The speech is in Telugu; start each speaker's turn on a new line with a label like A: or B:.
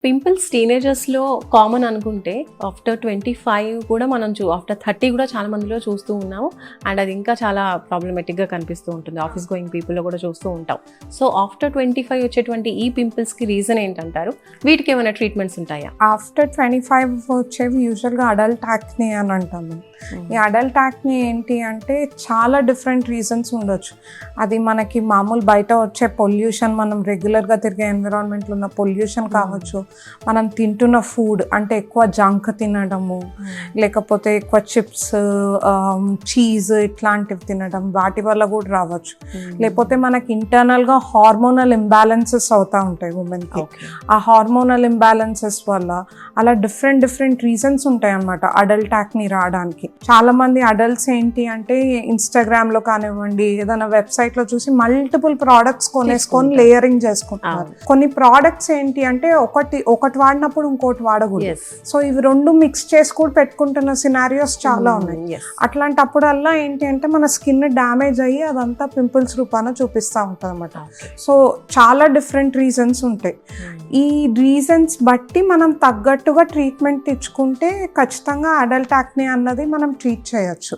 A: పింపుల్స్ టీనేజర్స్‌లో కామన్ అనుకుంటే ఆఫ్టర్ 25 కూడా మనం ఆఫ్టర్ 30 కూడా చాలా మందిలో చూస్తూ ఉన్నాము. అండ్ అది ఇంకా చాలా ప్రాబ్లమాటిక్‌గా కనిపిస్తూ ఉంటుంది. ఆఫీస్ గోయింగ్ పీపుల్‌లో కూడా చూస్తూ ఉంటాం. సో ఆఫ్టర్ 25 వచ్చేటువంటి ఈ పింపుల్స్‌కి రీజన్ ఏంటంటారు? వీటికి ఏమైనా ట్రీట్మెంట్స్ ఉంటాయా?
B: ఆఫ్టర్ 25 వచ్చేవి యూజువల్గా అడల్ట్ యాక్నే అని అంటాము. ఈ అడల్ట్ యాక్నే ఏంటి అంటే చాలా డిఫరెంట్ రీజన్స్ ఉండొచ్చు. అది మనకి మామూలు బయట వచ్చే పొల్యూషన్, మనం రెగ్యులర్గా తిరిగే ఎన్విరాన్మెంట్లో ఉన్న పొల్యూషన్ కావచ్చు, మనం తింటున్న ఫుడ్ అంటే ఎక్కువ జంక్ తినడము, లేకపోతే ఎక్కువ చిప్స్, చీజ్ ఇట్లాంటివి తినడం, వాటి వల్ల కూడా రావచ్చు. లేకపోతే మనకి ఇంటర్నల్గా హార్మోనల్ ఇంబ్యాలెన్సెస్ అవుతూ ఉంటాయి ఉమెన్కి. ఆ హార్మోనల్ ఇంబ్యాలెన్సెస్ వల్ల అలా డిఫరెంట్ రీజన్స్ ఉంటాయి అన్నమాట అడల్ట్ యాక్ని రావడానికి. చాలా మంది అడల్ట్స్ ఏంటి అంటే ఇన్స్టాగ్రామ్లో కానివ్వండి, ఏదైనా వెబ్సైట్లో చూసి మల్టిపుల్ ప్రోడక్ట్స్ కొనేసుకొని లేయరింగ్ చేసుకుంటున్నారు. కొన్ని ప్రోడక్ట్స్ ఏంటి అంటే ఒకటి వాడినప్పుడు ఇంకోటి వాడకూడదు. సో ఇవి రెండు మిక్స్ చేసి కూడా పెట్టుకుంటున్న సినారియోస్ చాలా ఉన్నాయి. అట్లాంటప్పుడల్లా ఏంటి అంటే మన స్కిన్ డ్యామేజ్ అయ్యి అదంతా పింపుల్స్ రూపాన చూపిస్తూ ఉంటుంది అన్నమాట. సో చాలా డిఫరెంట్ రీజన్స్ ఉంటాయి. ఈ రీజన్స్ బట్టి మనం తగ్గట్టుగా ట్రీట్మెంట్ ఇచ్చుకుంటే ఖచ్చితంగా అడల్ట్ యాక్నే అన్నది మనం ట్రీట్ చేయొచ్చు.